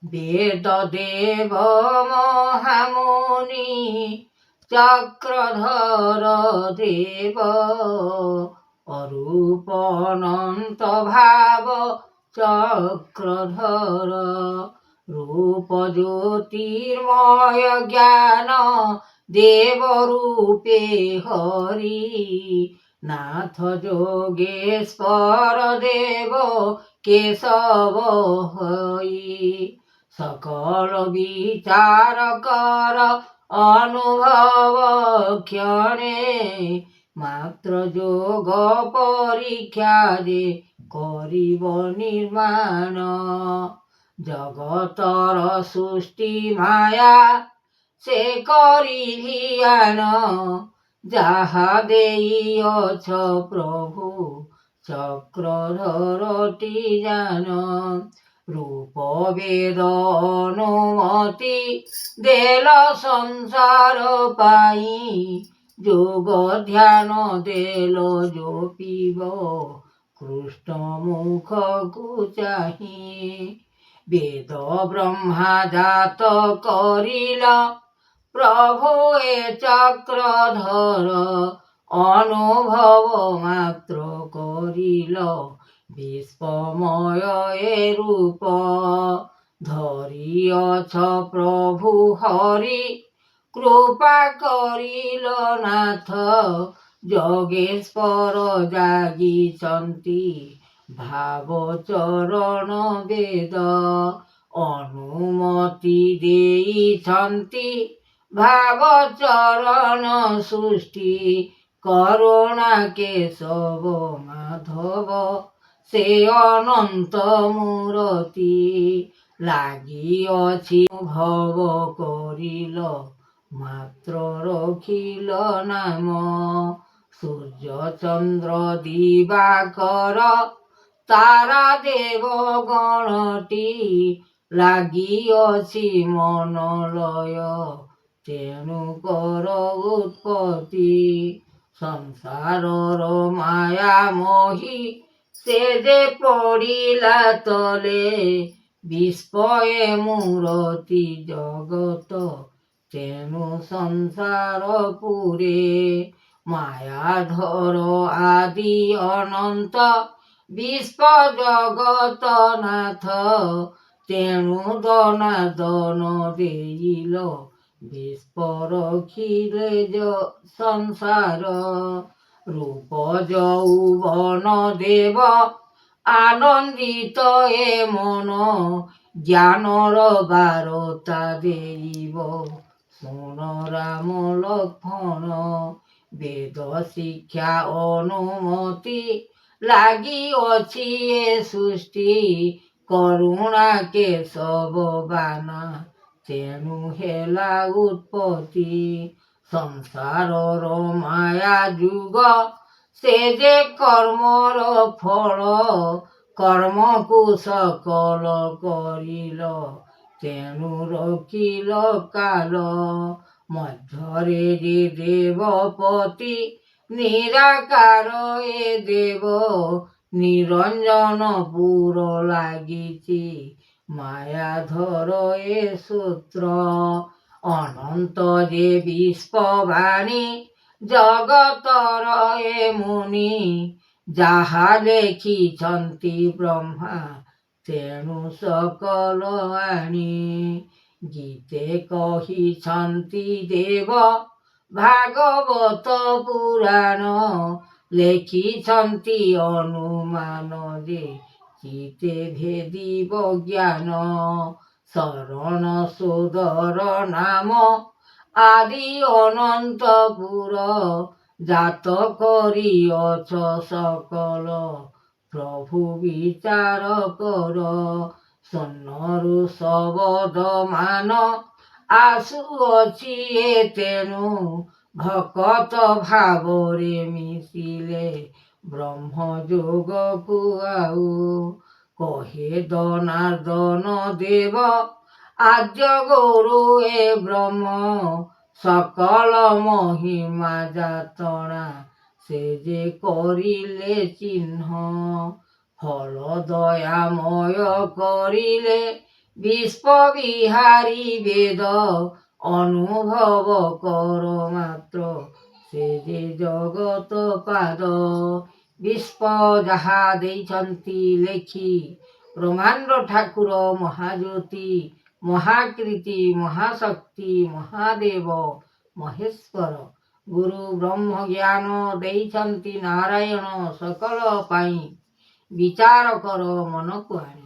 বেদদেব মহামুনি চক্রধর দেব অরূপ অনন্ত ভাব চক্রধর রূপ জ্যোতির্ময় জ্ঞান দেবরূপে হরি নাথ যোগেশ্বর দেব কেশব হই সকল বিচার কর অনুভব ক্ষণে মাত্র যোগ পরীক্ষা যে করিব নির্মাণ জগতর সৃষ্টি মায়া সে করি ধ্যান যাহা দেইଅছ প্রভু চক্রধরটি জান রূপ বেদ অনুমতি দেল সংসার পাই যোগ ধ্যান দেল জপিব কৃষ্ণ মুখକୁ চাহি বেদ ব্রহ্মা জাত করিল প্রভু এ চক্রধর অনুভব মাত্র করিল বিশ্বময় এ রূপ ধরিয়ছ প্রভু হরি কৃপা করিল নাথ যোগেশ্বর জাগিছন্তি ভাব চরণ বেদ অনুমতি ଦେଇଛନ୍ତି ভাব চরণ সৃষ্টি করুণা কেশব মাধব সে অনন্ত মূরতি লাগিଅছি ভব করিল মাত্র রখিল নাম সূর্য চন্দ্র দিবাকর তারা দেব গণটি লাগিଅছি মনলୟ তেণু কর উৎপত্তি সংসারর মায়া মোহি সে যে পড়িলা তলে বিস্ময়ে মূরতি জগত তেণু সংসার পুরে মায়াধর আদি অনন্ত বিশ্ব জগত নাথ তেণু দনাদন ଦେଇଲ বিশ্ব রখিলে সংসার রূপ যৌবন দেব আনন্দিত এ মন জ্ঞানর বারতা দেইব শুণ রাম লক্ষ্মণ বেদ শিক্ষা অনুমতি লাগিଅছি এ সৃষ্টি করুণা কেশব বানা তেণু হেলা উৎপত্তি সংসারর মায়া যুগ সে যে কর্মর ফল কর্মকু সকল করিল তেণু রখিল কাল মধ্যরে যে দেবপতি নিরাকার এ দেব নিরঞ্জন পুর লাগিছি মায়াধর এ সূত্র অনন্ত যে বিশ্ববাণী জগতর এ মুনি যাহা লেখিছন্তি ব্রহ্মা তেণু সকল আনি গীতে কহিছন্তি দেব ভাগবତ পুରାଣ ଲେଖିଛନ୍ତି ଅନୁମାନ ଯେ ଚିତେ ଭେଦିବ ଜ୍ଞାନ ଶରଣ ସୋଦର ନାମ ଆଦି ଅନନ୍ତପୁର ଜାତ କରିଅଛ সকল প্রভু বিচার কর সন্নରୁ শবদ মান আসুଅଛି ଏ ତେଣୁ ভকত ভাবরে মিশিলে ব্রহ্ম যোগକୁ ଆଉ কহে দনার্দন দেব আদ্য গুরু এ ব্রহ্ম সকল মহিমা যাতনা সে যে করিলে চিহ্ন ফল দয়াময় করিলে ବିଶ୍ୱ ବିହାରୀ ବେଦ ଅନୁଭବ କର ମାତ୍ର ସେ ଯେ ଜଗତ ପାଦ। ବିଶ୍ୱ ଯାହା ଦେଇଛନ୍ତି ଲେଖି ବ୍ରହ୍ମାଣ୍ଡ ଠାକୁର ମହାଜ୍ୟୋତି ମହାକୀର୍ତ୍ତି ମହାଶକ୍ତି ମହାଦେବ ମହେଶ୍ୱର। ଗୁରୁ ବ୍ରହ୍ମ ଜ୍ଞାନ ଦେଇଛନ୍ତି ନାରାୟଣ ସକଳ ପାଇଁ। ବିଚାର କର ମନକୁ ଆଣି।